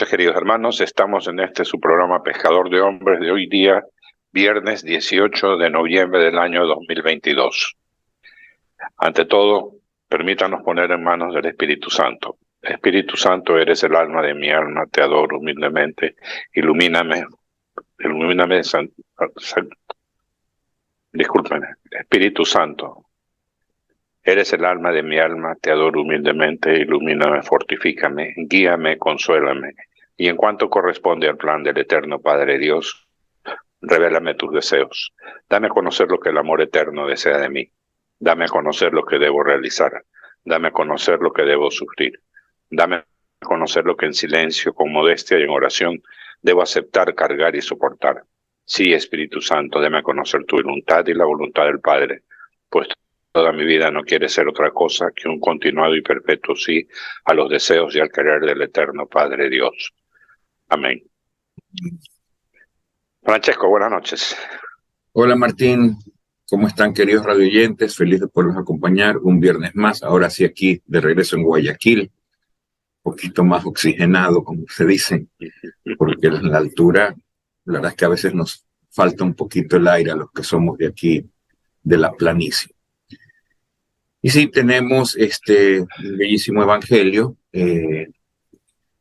noches, queridos hermanos. Estamos en su programa Pescador de Hombres de hoy día, viernes 18 de noviembre del año 2022. Ante todo, permítanos poner en manos del Espíritu Santo. Espíritu Santo, eres el alma de mi alma, te adoro humildemente. Ilumíname, discúlpenme. Espíritu Santo, eres el alma de mi alma, te adoro humildemente, ilumíname, fortifícame, guíame, consuélame. Y en cuanto corresponde al plan del eterno Padre Dios, revélame tus deseos. Dame a conocer lo que el amor eterno desea de mí. Dame a conocer lo que debo realizar. Dame a conocer lo que debo sufrir. Dame a conocer lo que en silencio, con modestia y en oración debo aceptar, cargar y soportar. Sí, Espíritu Santo, dame a conocer tu voluntad y la voluntad del Padre, pues toda mi vida no quiere ser otra cosa que un continuado y perpetuo sí a los deseos y al querer del eterno Padre Dios. Amén. Francesco, buenas noches. Hola Martín, ¿cómo están queridos radioyentes? Feliz de poderlos acompañar un viernes más, ahora sí aquí de regreso en Guayaquil, un poquito más oxigenado, como se dice, porque en la altura, la verdad es que a veces nos falta un poquito el aire a los que somos de aquí, de la planicie. Y sí, tenemos un bellísimo evangelio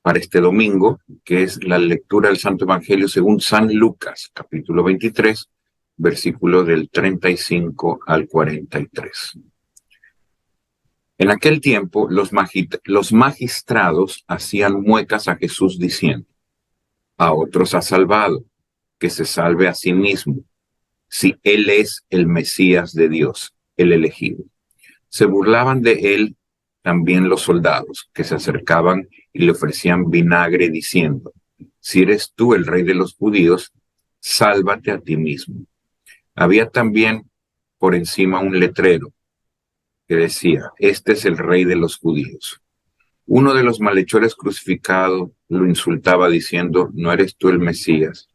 para este domingo, que es la lectura del Santo Evangelio según San Lucas, capítulo 23, versículo del 35 al 43. En aquel tiempo, los magistrados hacían muecas a Jesús diciendo: a otros ha salvado, que se salve a sí mismo, si él es el Mesías de Dios, el elegido. Se burlaban de él también los soldados, que se acercaban y le ofrecían vinagre diciendo: si eres tú el rey de los judíos, sálvate a ti mismo. Había también por encima un letrero que decía: este es el rey de los judíos. Uno de los malhechores crucificados lo insultaba diciendo: no eres tú el Mesías,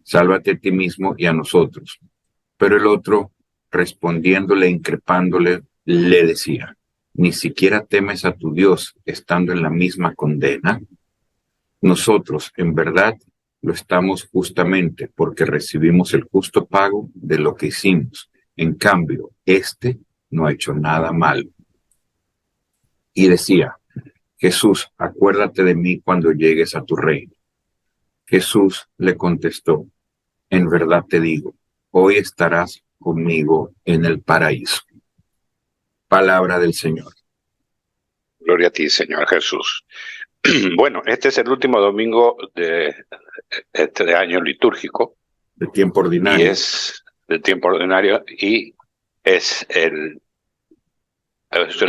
sálvate a ti mismo y a nosotros. Pero el otro, respondiéndole, increpándole, le decía: ¿ni siquiera temes a tu Dios estando en la misma condena? Nosotros, en verdad, lo estamos justamente porque recibimos el justo pago de lo que hicimos. En cambio, no ha hecho nada malo. Y decía: Jesús, acuérdate de mí cuando llegues a tu reino. Jesús le contestó: en verdad te digo, hoy estarás conmigo en el paraíso. Palabra del Señor. Gloria a ti, Señor Jesús. Bueno, este es el último domingo de este año litúrgico. De tiempo ordinario. Y es del tiempo ordinario y es el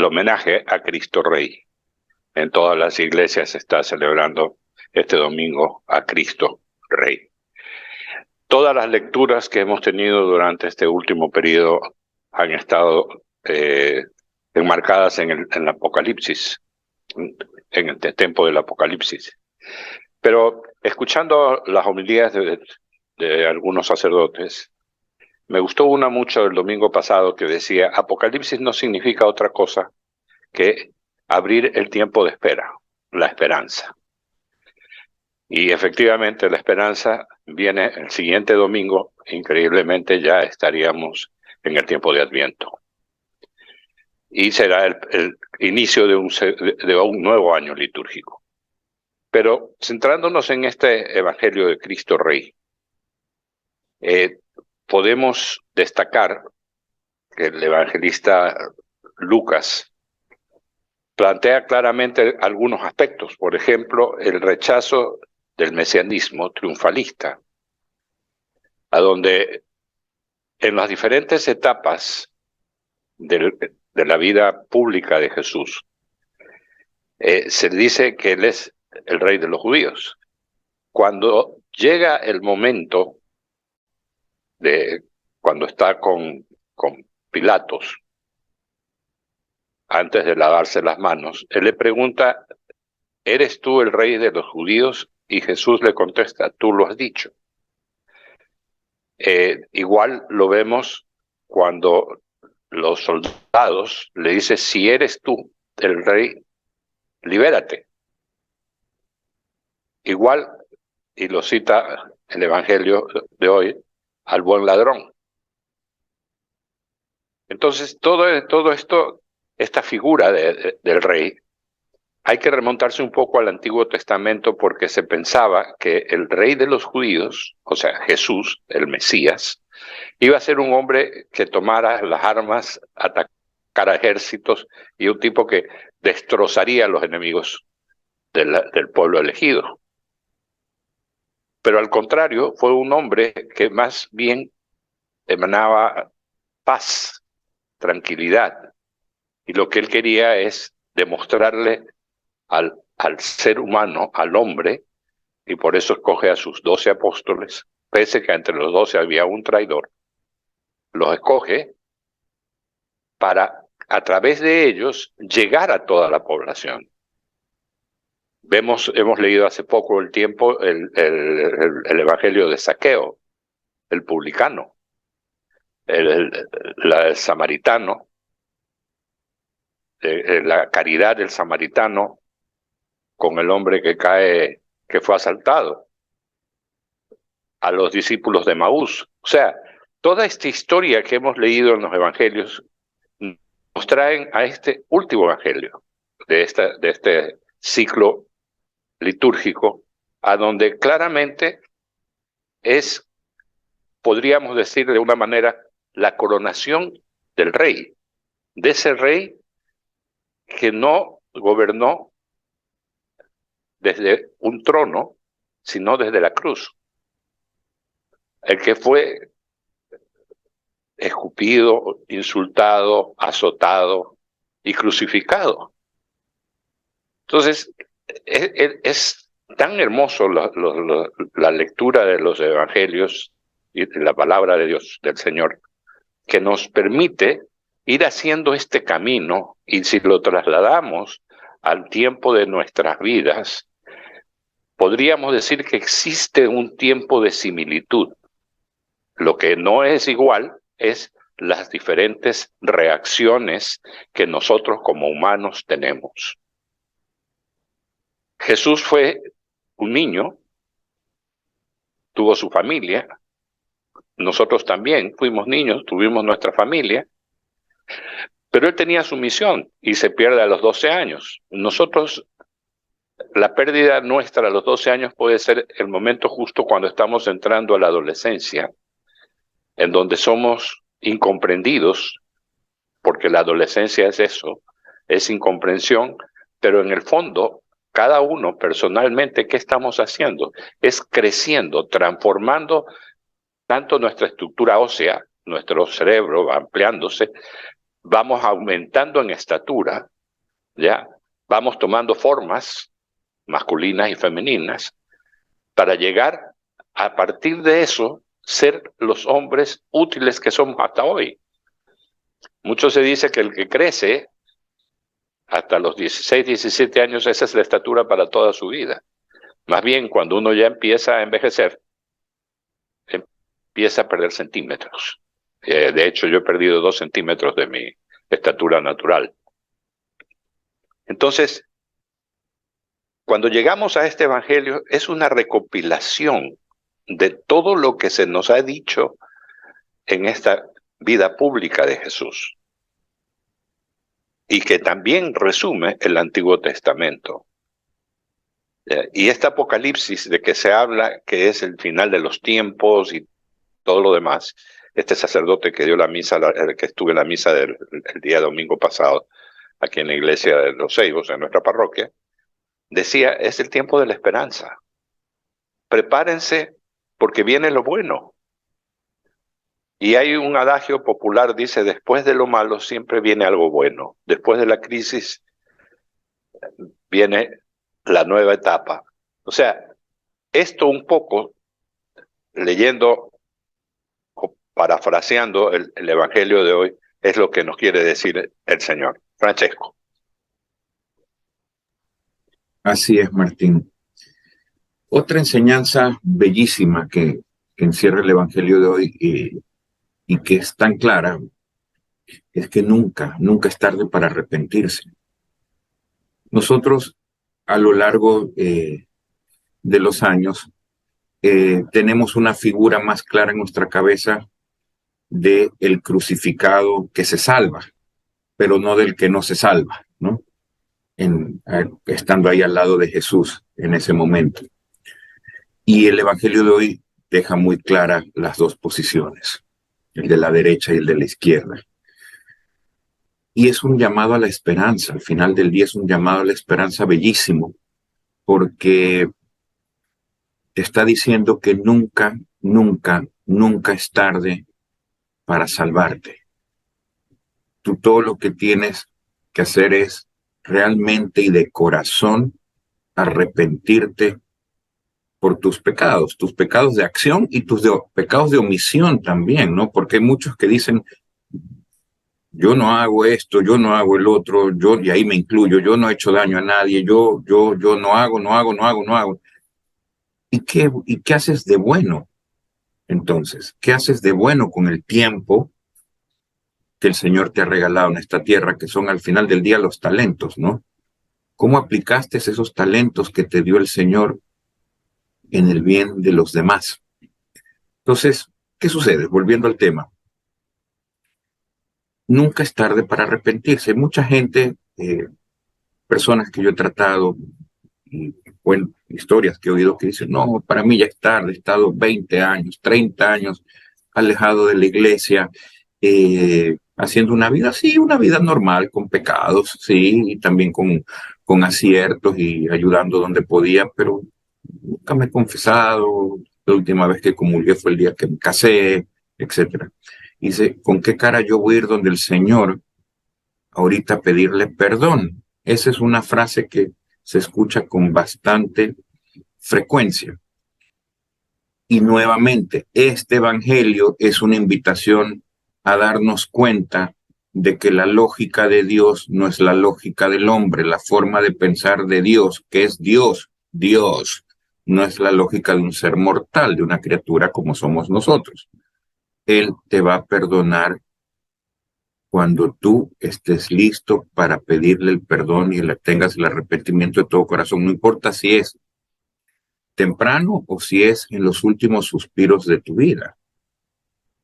homenaje a Cristo Rey. En todas las iglesias se está celebrando este domingo a Cristo Rey. Todas las lecturas que hemos tenido durante este último periodo han estado enmarcadas en el Apocalipsis, en el tiempo del Apocalipsis. Pero escuchando las homilías de algunos sacerdotes, me gustó una mucho el domingo pasado que decía: Apocalipsis no significa otra cosa que abrir el tiempo de espera, la esperanza. Y efectivamente la esperanza viene el siguiente domingo, increíblemente ya estaríamos en el tiempo de Adviento. Y será el inicio de un nuevo año litúrgico. Pero centrándonos en este Evangelio de Cristo Rey, podemos destacar que el evangelista Lucas plantea claramente algunos aspectos. Por ejemplo, el rechazo del mesianismo triunfalista, a donde en las diferentes etapas de la vida pública de Jesús se dice que él es el rey de los judíos. Cuando llega el momento cuando está con Pilatos, antes de lavarse las manos, él le pregunta: ¿eres tú el rey de los judíos? Y Jesús le contesta: tú lo has dicho. Igual lo vemos cuando los soldados le dicen: si eres tú el rey, libérate. igual, y lo cita el Evangelio de hoy, al buen ladrón. Entonces, todo esto, esta figura del rey, hay que remontarse un poco al Antiguo Testamento porque se pensaba que el rey de los judíos, o sea, Jesús, el Mesías, iba a ser un hombre que tomara las armas, atacara ejércitos y un tipo que destrozaría a los enemigos del pueblo elegido. Pero al contrario, fue un hombre que más bien emanaba paz, tranquilidad. Y lo que él quería es demostrarle al ser humano, al hombre, y por eso escoge a sus 12 apóstoles, pese que entre los 12 había un traidor, los escoge para, a través de ellos, llegar a toda la población. Hemos leído hace poco el Evangelio de Zaqueo, el publicano, el samaritano, la caridad del samaritano con el hombre que fue asaltado, a los discípulos de Maús. O sea, toda esta historia que hemos leído en los evangelios nos traen a este último evangelio de este ciclo litúrgico, a donde claramente podríamos decir de una manera, la coronación del rey, de ese rey que no gobernó desde un trono, sino desde la cruz. El que fue escupido, insultado, azotado y crucificado. Entonces, es tan hermoso la lectura de los evangelios y de la palabra de Dios, del Señor, que nos permite ir haciendo este camino, y si lo trasladamos al tiempo de nuestras vidas, podríamos decir que existe un tiempo de similitud. Lo que no es igual es las diferentes reacciones que nosotros como humanos tenemos. Jesús fue un niño, tuvo su familia, nosotros también fuimos niños, tuvimos nuestra familia, pero él tenía su misión y se pierde a los 12 años. Nosotros, la pérdida nuestra a los 12 años puede ser el momento justo cuando estamos entrando a la adolescencia, en donde somos incomprendidos, porque la adolescencia es eso, es incomprensión, pero en el fondo, cada uno personalmente, ¿qué estamos haciendo? Es creciendo, transformando tanto nuestra estructura ósea, nuestro cerebro va ampliándose, vamos aumentando en estatura, ¿ya? Vamos tomando formas masculinas y femeninas para llegar, a partir de eso, ser los hombres útiles que somos hasta hoy. Mucho se dice que el que crece hasta los 16, 17 años, esa es la estatura para toda su vida. Más bien, cuando uno ya empieza a envejecer, empieza a perder centímetros. De hecho, yo he perdido 2 centímetros de mi estatura natural. Entonces, cuando llegamos a este evangelio, es una recopilación de todo lo que se nos ha dicho en esta vida pública de Jesús, y que también resume el Antiguo Testamento. Y este Apocalipsis de que se habla, que es el final de los tiempos y todo lo demás, este sacerdote que dio la misa, el que estuvo en la misa el día domingo pasado, aquí en la iglesia de Los Ceibos, en nuestra parroquia, decía, es el tiempo de la esperanza. Prepárense porque viene lo bueno. Y hay un adagio popular, dice, después de lo malo siempre viene algo bueno. Después de la crisis viene la nueva etapa. O sea, esto un poco, leyendo o parafraseando el Evangelio de hoy, es lo que nos quiere decir el Señor. Francesco. Así es, Martín. Otra enseñanza bellísima que encierra el Evangelio de hoy y que es tan clara es que nunca es tarde para arrepentirse. Nosotros a lo largo de los años, tenemos una figura más clara en nuestra cabeza de el crucificado que se salva, pero no del que no se salva, ¿no? Estando ahí al lado de Jesús en ese momento. Y el Evangelio de hoy deja muy claras las dos posiciones, el de la derecha y el de la izquierda. Y es un llamado a la esperanza, al final del día es un llamado a la esperanza bellísimo, porque te está diciendo que nunca, nunca, nunca es tarde para salvarte. Tú todo lo que tienes que hacer es realmente y de corazón arrepentirte por tus pecados de acción y pecados de omisión también, ¿no? Porque hay muchos que dicen, yo no hago esto, yo no hago el otro, y ahí me incluyo, yo no he hecho daño a nadie, yo no hago. ¿Y qué haces de bueno? Entonces, ¿qué haces de bueno con el tiempo que el Señor te ha regalado en esta tierra, que son al final del día los talentos, ¿no? ¿Cómo aplicaste esos talentos que te dio el Señor en el bien de los demás? Entonces, ¿qué sucede? Volviendo al tema. Nunca es tarde para arrepentirse. Hay mucha gente, personas que yo he tratado, y bueno, historias que he oído que dicen, no, para mí ya es tarde, he estado 20 años, 30 años alejado de la iglesia, haciendo una vida, sí, una vida normal, con pecados, sí, y también con aciertos y ayudando donde podía, pero nunca me he confesado, la última vez que comulgué fue el día que me casé, etcétera. Y dice, ¿con qué cara yo voy a ir donde el Señor ahorita a pedirle perdón? Esa es una frase que se escucha con bastante frecuencia. Y nuevamente, este evangelio es una invitación a darnos cuenta de que la lógica de Dios no es la lógica del hombre, la forma de pensar de Dios, que es Dios, Dios, no es la lógica de un ser mortal, de una criatura como somos nosotros. Él te va a perdonar cuando tú estés listo para pedirle el perdón y tengas el arrepentimiento de todo corazón, no importa si es temprano o si es en los últimos suspiros de tu vida.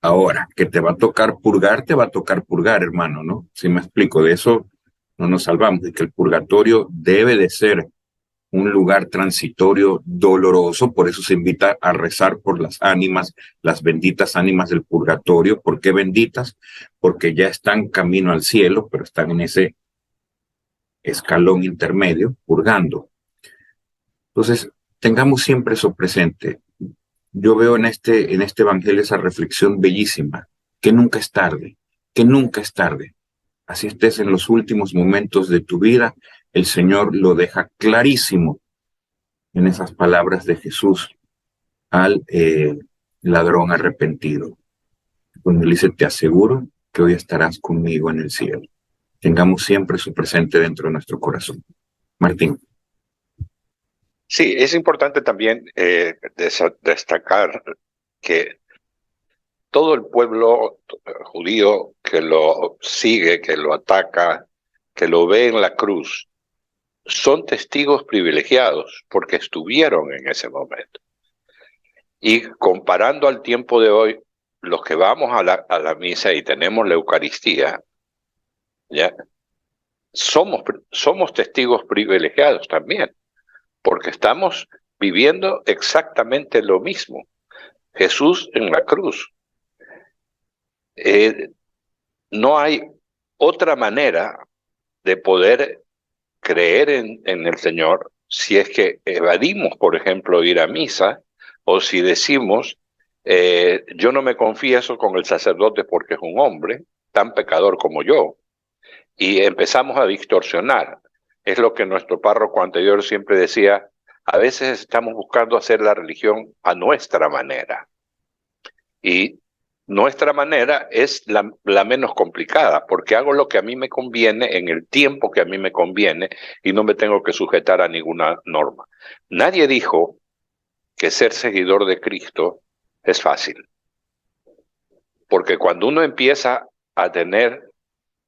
Ahora, que te va a tocar purgar, te va a tocar purgar, hermano, ¿no? Si me explico, de eso no nos salvamos, de que el purgatorio debe de ser un lugar transitorio doloroso, por eso se invita a rezar por las ánimas, las benditas ánimas del purgatorio. ¿Por qué benditas? Porque ya están camino al cielo, pero están en ese escalón intermedio, purgando. Entonces, tengamos siempre eso presente. Yo veo en este evangelio esa reflexión bellísima, que nunca es tarde, que nunca es tarde. Así estés en los últimos momentos de tu vida, el Señor lo deja clarísimo en esas palabras de Jesús al ladrón arrepentido. Cuando le dice, te aseguro que hoy estarás conmigo en el cielo. Tengamos siempre su presente dentro de nuestro corazón. Martín. Sí, es importante también destacar que todo el pueblo judío que lo sigue, que lo ataca, que lo ve en la cruz, son testigos privilegiados porque estuvieron en ese momento. Y comparando al tiempo de hoy, los que vamos a la misa y tenemos la Eucaristía, ¿ya? Somos testigos privilegiados también, porque estamos viviendo exactamente lo mismo. Jesús en la cruz. No hay otra manera de poder creer en el Señor si es que evadimos, por ejemplo, ir a misa, o si decimos, yo no me confieso con el sacerdote porque es un hombre tan pecador como yo, y empezamos a distorsionar. Es lo que nuestro párroco anterior siempre decía, a veces estamos buscando hacer la religión a nuestra manera, y nuestra manera es la menos complicada, porque hago lo que a mí me conviene en el tiempo que a mí me conviene y no me tengo que sujetar a ninguna norma. Nadie dijo que ser seguidor de Cristo es fácil, porque cuando uno empieza a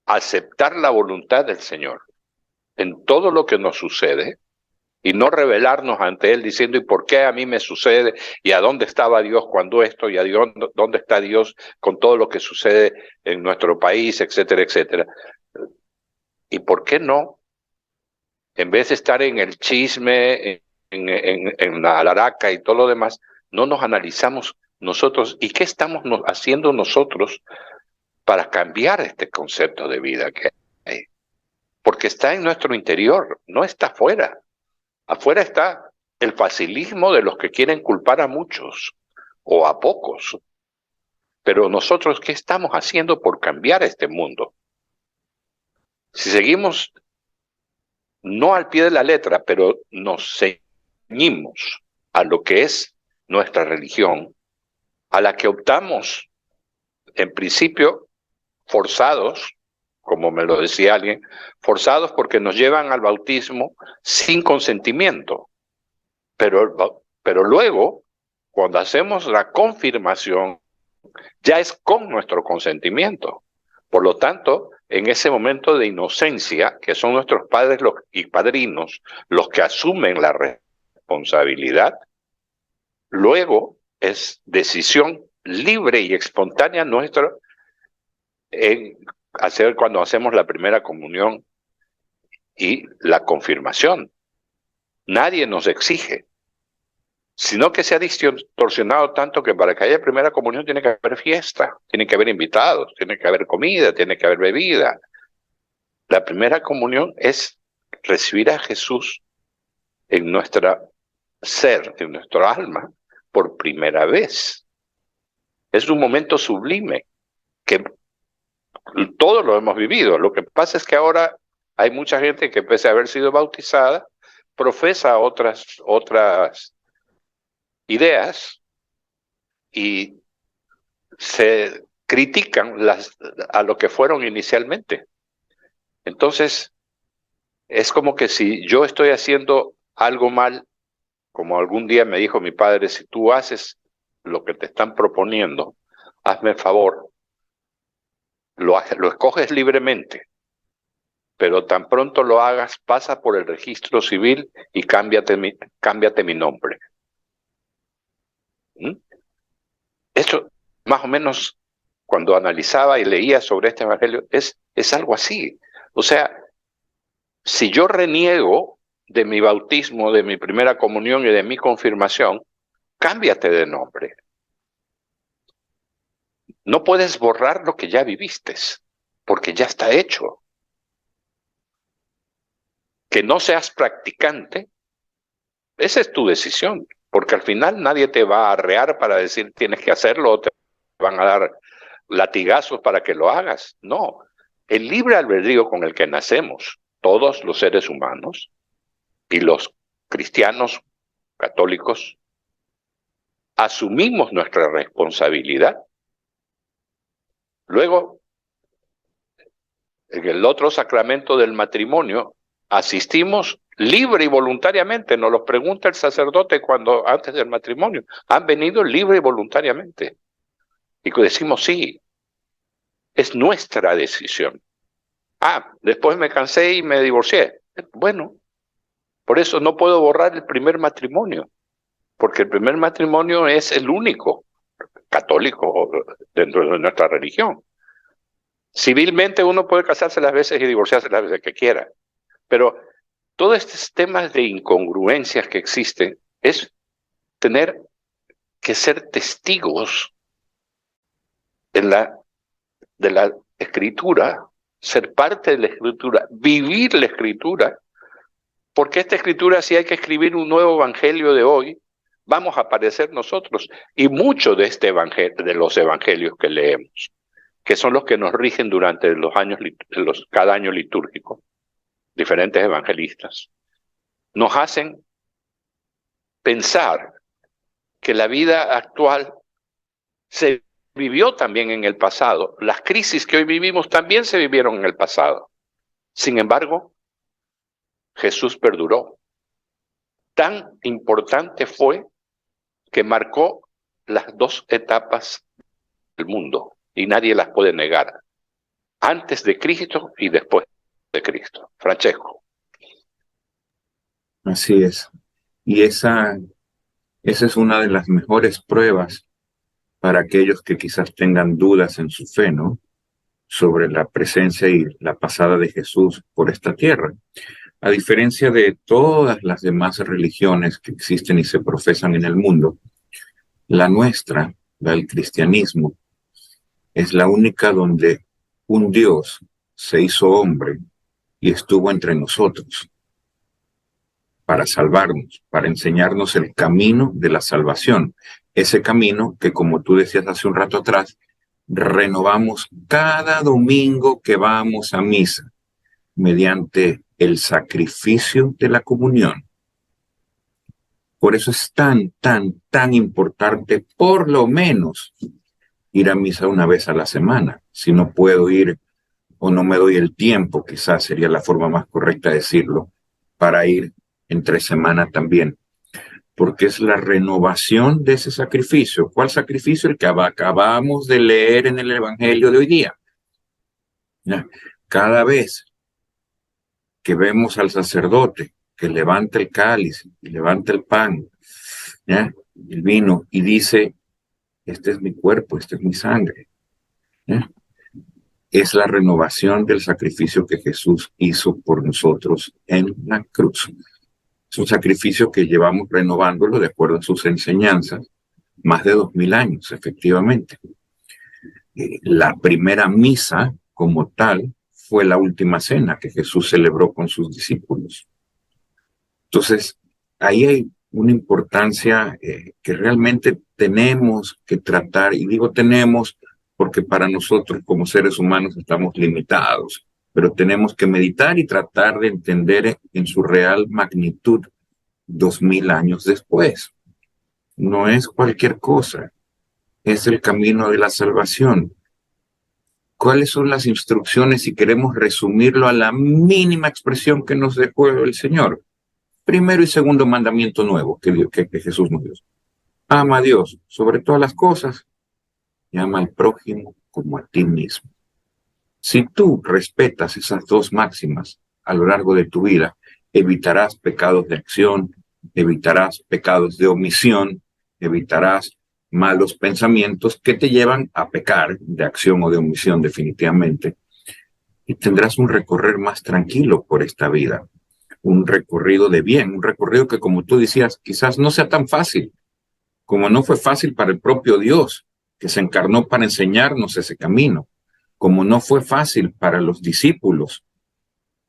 aceptar la voluntad del Señor en todo lo que nos sucede, y no rebelarnos ante Él diciendo, ¿y por qué a mí me sucede? ¿Y a dónde estaba Dios cuando esto? ¿Y a Dios, dónde está Dios con todo lo que sucede en nuestro país, etcétera, etcétera? ¿Y por qué no? En vez de estar en el chisme, en la alaraca y todo lo demás, no nos analizamos nosotros. ¿Y qué estamos haciendo nosotros para cambiar este concepto de vida que hay? Porque está en nuestro interior, no está afuera. Afuera está el facilismo de los que quieren culpar a muchos o a pocos. Pero nosotros, ¿qué estamos haciendo por cambiar este mundo? Si seguimos no al pie de la letra, pero nos ceñimos a lo que es nuestra religión, a la que optamos en principio forzados, como me lo decía alguien, forzados porque nos llevan al bautismo sin consentimiento, pero luego, cuando hacemos la confirmación, ya es con nuestro consentimiento. Por lo tanto, en ese momento de inocencia, que son nuestros padres y padrinos los que asumen la responsabilidad, luego es decisión libre y espontánea nuestra en hacer cuando hacemos la primera comunión y la confirmación. Nadie nos exige, sino que se ha distorsionado tanto que para que haya primera comunión tiene que haber fiesta, tiene que haber invitados, tiene que haber comida, tiene que haber bebida. La primera comunión es recibir a Jesús en nuestro ser, en nuestro alma, por primera vez. Es un momento sublime que todos lo hemos vivido. Lo que pasa es que ahora hay mucha gente que, pese a haber sido bautizada, profesa otras ideas y se critican a lo que fueron inicialmente. Entonces, es como que si yo estoy haciendo algo mal, como algún día me dijo mi padre, si tú haces lo que te están proponiendo, hazme el favor, lo escoges libremente, pero tan pronto lo hagas, pasa por el registro civil y cámbiate mi nombre. ¿Mm? Eso, más o menos, cuando analizaba y leía sobre este evangelio, es algo así. O sea, si yo reniego de mi bautismo, de mi primera comunión y de mi confirmación, cámbiate de nombre. No puedes borrar lo que ya viviste, porque ya está hecho. Que no seas practicante, esa es tu decisión, porque al final nadie te va a arrear para decir tienes que hacerlo o te van a dar latigazos para que lo hagas. No, el libre albedrío con el que nacemos, todos los seres humanos y los cristianos católicos, asumimos nuestra responsabilidad. Luego, en el otro sacramento del matrimonio, asistimos libre y voluntariamente, nos lo pregunta el sacerdote antes del matrimonio, han venido libre y voluntariamente. Y decimos sí, es nuestra decisión. Después me cansé y me divorcié. Bueno, por eso no puedo borrar el primer matrimonio, porque el primer matrimonio es el único católico dentro de nuestra religión. Civilmente uno puede casarse las veces y divorciarse las veces que quiera, pero todos estos temas de incongruencias que existen es tener que ser testigos de la escritura, ser parte de la escritura, vivir la escritura, porque esta escritura, si hay que escribir un nuevo evangelio de hoy, vamos a aparecer nosotros y mucho de de los evangelios que leemos, que son los que nos rigen durante los años, cada año litúrgico, diferentes evangelistas, nos hacen pensar que la vida actual se vivió también en el pasado. Las crisis que hoy vivimos también se vivieron en el pasado. Sin embargo, Jesús perduró. Tan importante fue que marcó las dos etapas del mundo y nadie las puede negar. Antes de Cristo y después de Cristo. Francesco. Así es. Y esa es una de las mejores pruebas para aquellos que quizás tengan dudas en su fe, ¿no? Sobre la presencia y la pasada de Jesús por esta tierra. A diferencia de todas las demás religiones que existen y se profesan en el mundo, la nuestra, la del cristianismo, es la única donde un Dios se hizo hombre y estuvo entre nosotros para salvarnos, para enseñarnos el camino de la salvación. Ese camino que, como tú decías hace un rato atrás, renovamos cada domingo que vamos a misa mediante el sacrificio de la comunión. Por eso es tan importante, por lo menos, ir a misa una vez a la semana. Si no puedo ir o no me doy el tiempo, quizás sería la forma más correcta de decirlo, para ir entre semana también. Porque es la renovación de ese sacrificio. ¿Cuál sacrificio? El que acabamos de leer en el Evangelio de hoy día. ¿Ya? Cada vez que vemos al sacerdote que levanta el cáliz y levanta el pan, ¿ya? El vino, y dice, este es mi cuerpo, esta es mi sangre, ¿ya? Es la renovación del sacrificio que Jesús hizo por nosotros en la cruz. Es un sacrificio que llevamos renovándolo de acuerdo a sus enseñanzas, más de 2000 años, efectivamente. La primera misa como tal fue la última cena que Jesús celebró con sus discípulos. Entonces, ahí hay una importancia que realmente tenemos que tratar, y digo tenemos porque para nosotros como seres humanos estamos limitados, pero tenemos que meditar y tratar de entender en su real magnitud 2000 años después. No es cualquier cosa, es el camino de la salvación. ¿Cuáles son las instrucciones si queremos resumirlo a la mínima expresión que nos dejó el Señor? Primero y segundo mandamiento nuevo que Jesús nos dio. Ama a Dios sobre todas las cosas y ama al prójimo como a ti mismo. Si tú respetas esas dos máximas a lo largo de tu vida, evitarás pecados de acción, evitarás pecados de omisión, evitarás malos pensamientos que te llevan a pecar de acción o de omisión definitivamente, y tendrás un recorrer más tranquilo por esta vida, un recorrido de bien, un recorrido que, como tú decías, quizás no sea tan fácil, como no fue fácil para el propio Dios, que se encarnó para enseñarnos ese camino, como no fue fácil para los discípulos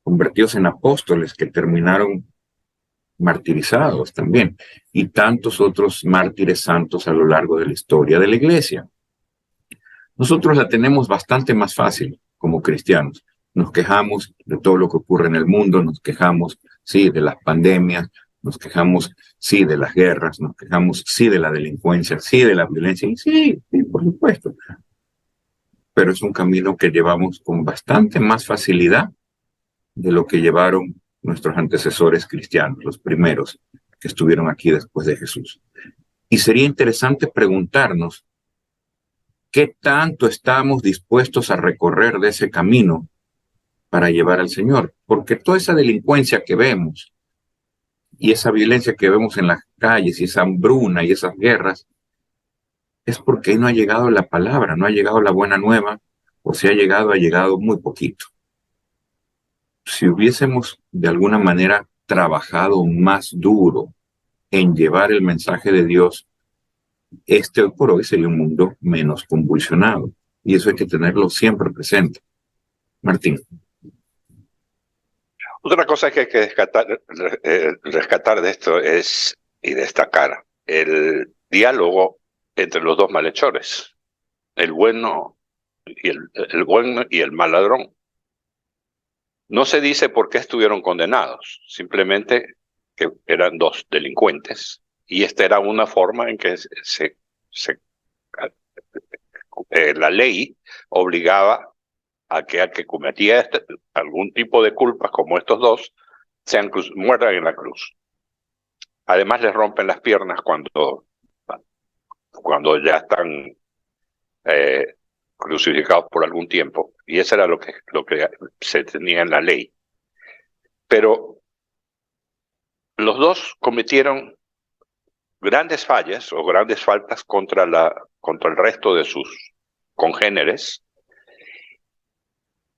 convertidos en apóstoles que terminaron martirizados también, y tantos otros mártires santos a lo largo de la historia de la iglesia. Nosotros la tenemos bastante más fácil como cristianos. Nos quejamos de todo lo que ocurre en el mundo, nos quejamos, sí, de las pandemias, nos quejamos, sí, de las guerras, nos quejamos, sí, de la delincuencia, sí, de la violencia, y sí, por supuesto. Pero es un camino que llevamos con bastante más facilidad de lo que llevaron nuestros antecesores cristianos, los primeros que estuvieron aquí después de Jesús. Y sería interesante preguntarnos qué tanto estamos dispuestos a recorrer de ese camino para llevar al Señor, porque toda esa delincuencia que vemos y esa violencia que vemos en las calles y esa hambruna y esas guerras, es porque no ha llegado la palabra, no ha llegado la buena nueva, o si ha llegado muy poquito. Si hubiésemos de alguna manera trabajado más duro en llevar el mensaje de Dios, hoy por hoy sería un mundo menos convulsionado, y eso hay que tenerlo siempre presente. Martín. Otra cosa que hay que rescatar de esto es, y destacar, el diálogo entre los dos malhechores, el bueno el bueno y el mal ladrón. No se dice por qué estuvieron condenados, simplemente que eran dos delincuentes, y esta era una forma en que la ley obligaba a que al que cometía algún tipo de culpas como estos dos, mueran en la cruz. Además les rompen las piernas cuando ya están crucificados por algún tiempo, y eso era lo que se tenía en la ley. Pero los dos cometieron grandes fallas o grandes faltas contra el resto de sus congéneres,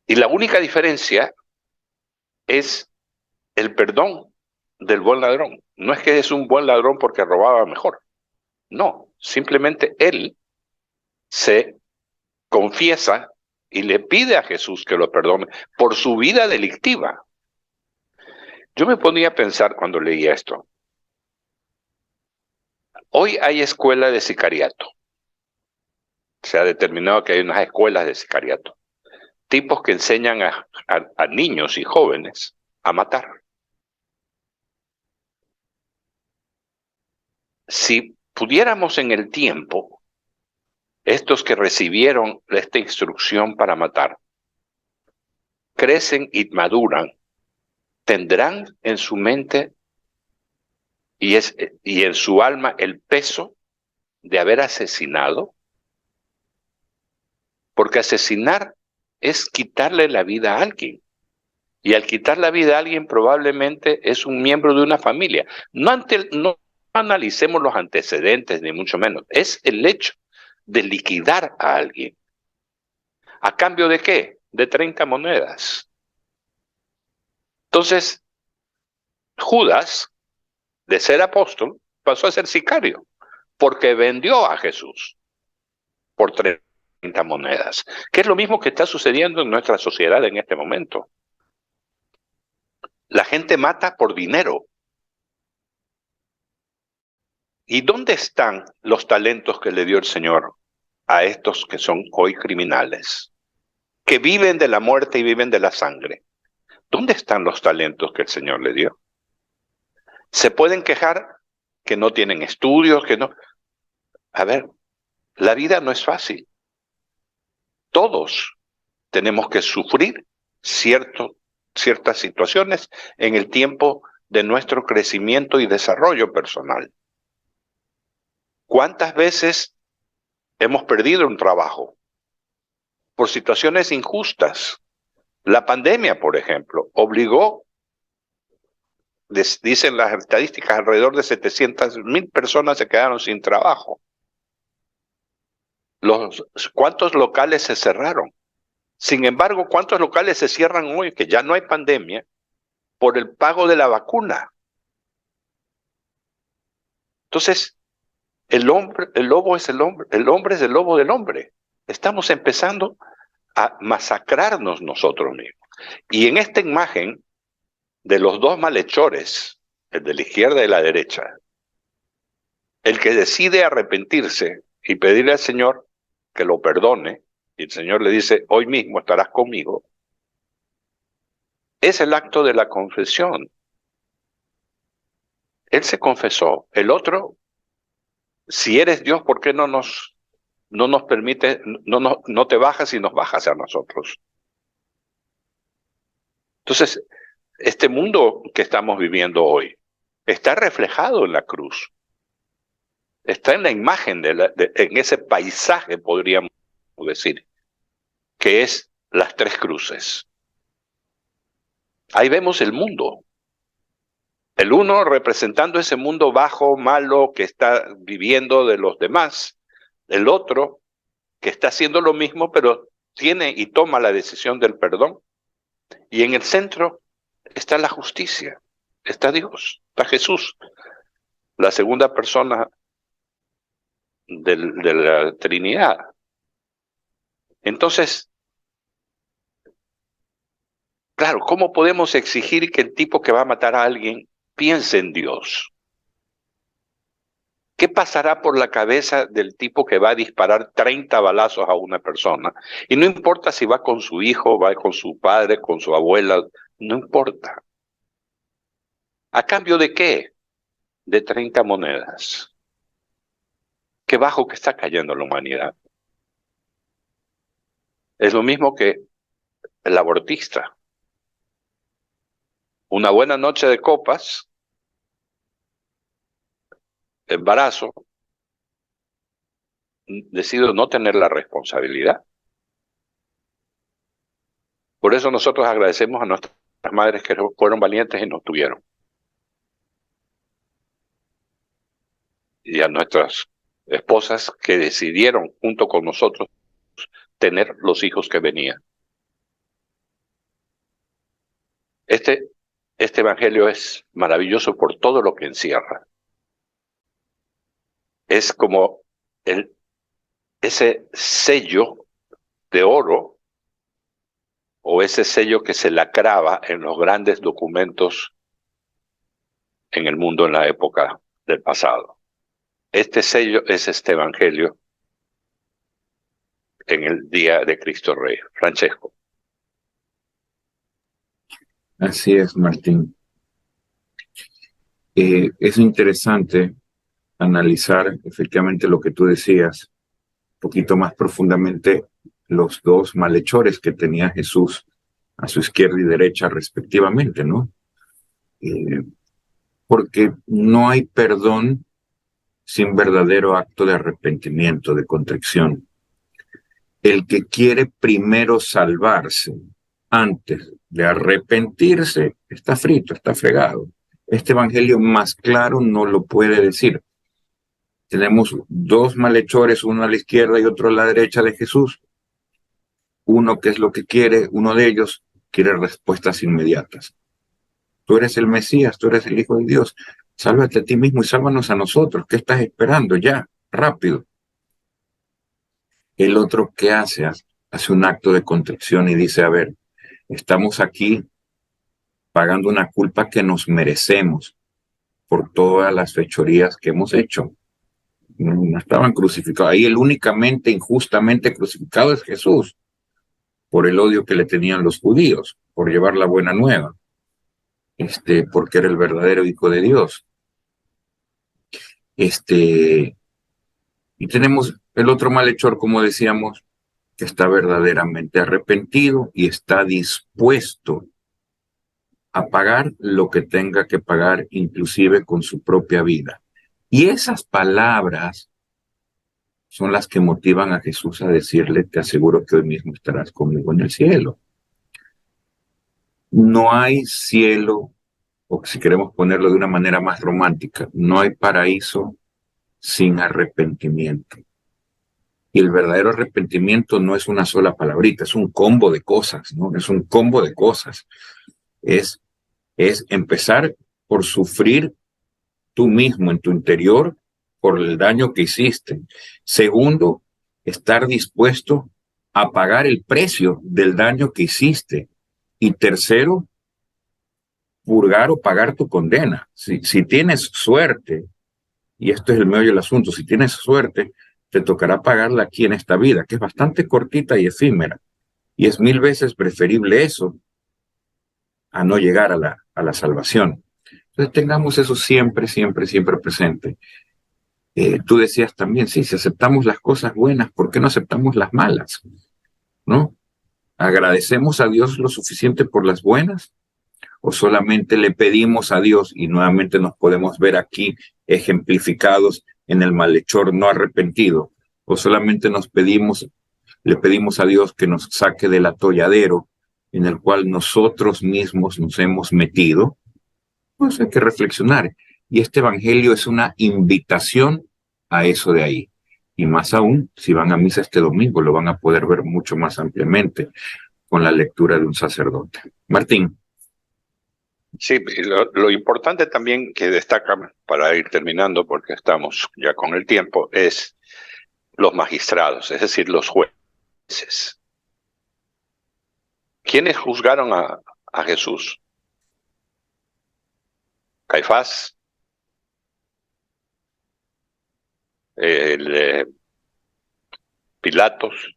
y la única diferencia es el perdón del buen ladrón. No es que es un buen ladrón porque robaba mejor, no, simplemente él se confiesa y le pide a Jesús que lo perdone por su vida delictiva. Yo me ponía a pensar cuando leía esto. Hoy hay escuela de sicariato. Se ha determinado que hay unas escuelas de sicariato. Tipos que enseñan a niños y jóvenes a matar. Si pudiéramos en el tiempo, estos que recibieron esta instrucción para matar, crecen y maduran, tendrán en su mente y en su alma el peso de haber asesinado, porque asesinar es quitarle la vida a alguien. Y al quitar la vida a alguien probablemente es un miembro de una familia. No analicemos los antecedentes, ni mucho menos. Es el hecho de liquidar a alguien. ¿A cambio de qué? De 30 monedas. Entonces, Judas, de ser apóstol, pasó a ser sicario, porque vendió a Jesús por 30 monedas, que es lo mismo que está sucediendo en nuestra sociedad en este momento. La gente mata por dinero. ¿Y dónde están los talentos que le dio el Señor a estos que son hoy criminales, que viven de la muerte y viven de la sangre? ¿Dónde están los talentos que el Señor le dio? Se pueden quejar que no tienen estudios, que no... A ver, la vida no es fácil. Todos tenemos que sufrir ciertas situaciones en el tiempo de nuestro crecimiento y desarrollo personal. ¿Cuántas veces hemos perdido un trabajo por situaciones injustas? La pandemia, por ejemplo, obligó, dicen las estadísticas, alrededor de 700,000 personas se quedaron sin trabajo. ¿Cuántos locales se cerraron? Sin embargo, ¿cuántos locales se cierran hoy, que ya no hay pandemia, por el pago de la vacuna? Entonces, el lobo es el hombre es el lobo del hombre. Estamos empezando a masacrarnos nosotros mismos. Y en esta imagen de los dos malhechores, el de la izquierda y la derecha, el que decide arrepentirse y pedirle al Señor que lo perdone, y el Señor le dice, hoy mismo estarás conmigo, es el acto de la confesión. Él se confesó. El otro, si eres Dios, ¿por qué no nos permite, no te bajas y nos bajas a nosotros? Entonces, este mundo que estamos viviendo hoy está reflejado en la cruz. Está en la imagen, en ese paisaje, podríamos decir, que es las tres cruces. Ahí vemos el mundo. El uno representando ese mundo bajo, malo, que está viviendo de los demás. El otro que está haciendo lo mismo, pero tiene y toma la decisión del perdón. Y en el centro está la justicia, está Dios, está Jesús, la segunda persona de la Trinidad. Entonces, claro, ¿cómo podemos exigir que el tipo que va a matar a alguien piense en Dios? ¿Qué pasará por la cabeza del tipo que va a disparar 30 balazos a una persona? Y no importa si va con su hijo, va con su padre, con su abuela, no importa. ¿A cambio de qué? De 30 monedas. Qué bajo que está cayendo la humanidad. Es lo mismo que el abortista. Una buena noche de copas, embarazo, decido no tener la responsabilidad. Por eso nosotros agradecemos a nuestras madres que fueron valientes y nos tuvieron. y a nuestras esposas que decidieron junto con nosotros tener los hijos que venían. Este evangelio es maravilloso por todo lo que encierra. Es como ese sello de oro o ese sello que se lacraba en los grandes documentos en el mundo en la época del pasado. Este sello es este evangelio en el día de Cristo Rey. Francesco. Así es, Martín. Es interesante analizar efectivamente lo que tú decías, un poquito más profundamente, los dos malhechores que tenía Jesús a su izquierda y derecha respectivamente, ¿no? Porque no hay perdón sin verdadero acto de arrepentimiento, de contrición. El que quiere primero salvarse antes de arrepentirse está frito, está fregado. Este evangelio más claro no lo puede decir. Tenemos dos malhechores, uno a la izquierda y otro a la derecha de Jesús. Uno, ¿qué es lo que quiere? Uno de ellos quiere respuestas inmediatas. Tú eres el Mesías, tú eres el Hijo de Dios. Sálvate a ti mismo y sálvanos a nosotros. ¿Qué estás esperando? Ya, rápido. El otro, ¿qué hace? Hace un acto de contrición y dice, a ver, estamos aquí pagando una culpa que nos merecemos por todas las fechorías que hemos hecho. No estaban crucificados. Ahí el únicamente injustamente crucificado es Jesús, por el odio que le tenían los judíos, por llevar la buena nueva, porque era el verdadero Hijo de Dios. Y tenemos el otro malhechor, como decíamos, que está verdaderamente arrepentido y está dispuesto a pagar lo que tenga que pagar, inclusive con su propia vida. Y esas palabras son las que motivan a Jesús a decirle, te aseguro que hoy mismo estarás conmigo en el cielo. No hay cielo, o si queremos ponerlo de una manera más romántica, no hay paraíso sin arrepentimiento. Y el verdadero arrepentimiento no es una sola palabrita, es un combo de cosas, ¿no? Es un combo de cosas. Es empezar por sufrir tú mismo en tu interior por el daño que hiciste. Segundo, estar dispuesto a pagar el precio del daño que hiciste. Y tercero, purgar o pagar tu condena. Si tienes suerte, y esto es el meollo del asunto, si tienes suerte, te tocará pagarla aquí en esta vida, que es bastante cortita y efímera. Y es 1000 veces preferible eso a no llegar a la salvación. Entonces tengamos eso siempre, siempre, siempre presente. Tú decías también, sí, si aceptamos las cosas buenas, ¿por qué no aceptamos las malas? ¿No? ¿Agradecemos a Dios lo suficiente por las buenas? ¿O solamente le pedimos a Dios, y nuevamente nos podemos ver aquí ejemplificados en el malhechor no arrepentido? ¿O solamente le pedimos a Dios que nos saque del atolladero en el cual nosotros mismos nos hemos metido? Pues hay que reflexionar. Y este evangelio es una invitación a eso de ahí. Y más aún, si van a misa este domingo, lo van a poder ver mucho más ampliamente con la lectura de un sacerdote. Martín. Sí, lo importante también que destaca, para ir terminando, porque estamos ya con el tiempo, es los magistrados, es decir, los jueces. ¿Quiénes juzgaron a Jesús? Caifás, Pilatos.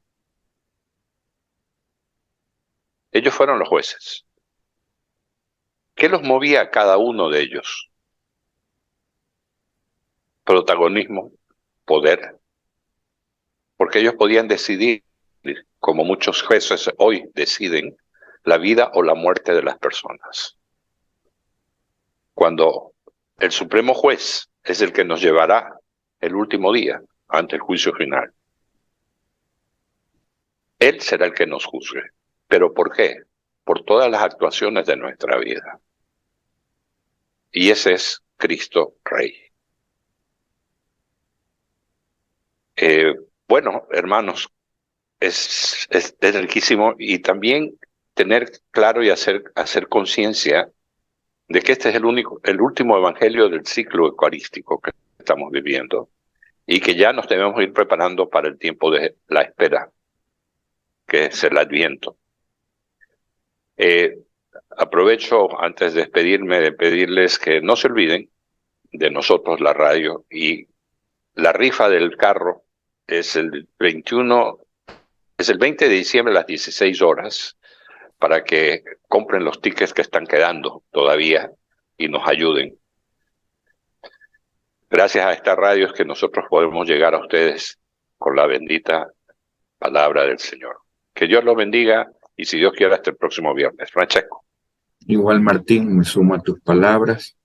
Ellos fueron los jueces. ¿Qué los movía a cada uno de ellos? Protagonismo, poder, porque ellos podían decidir, como muchos jueces hoy deciden, la vida o la muerte de las personas. Cuando el supremo juez es el que nos llevará el último día ante el juicio final, él será el que nos juzgue. ¿Pero por qué? Por todas las actuaciones de nuestra vida. Y ese es Cristo Rey. Bueno, hermanos, es riquísimo, y también tener claro y hacer conciencia de que este es el último evangelio del ciclo eucarístico que estamos viviendo, y que ya nos debemos ir preparando para el tiempo de la espera, que es el Adviento. Aprovecho, antes de despedirme, de pedirles que no se olviden de nosotros, la radio, y la rifa del carro es el 20 de diciembre a las 16 horas, para que compren los tickets que están quedando todavía y nos ayuden. Gracias a esta radio es que nosotros podemos llegar a ustedes con la bendita palabra del Señor. Que Dios los bendiga, y si Dios quiere, hasta el próximo viernes. Francesco. Igual, Martín, me sumo a tus palabras.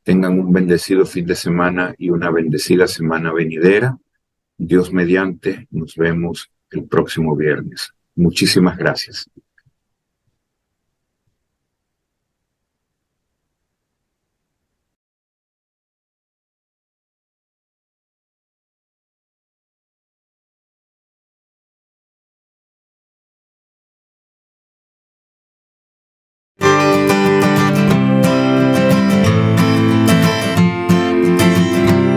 Tengan un bendecido fin de semana y una bendecida semana venidera. Dios mediante, nos vemos el próximo viernes. Muchísimas gracias.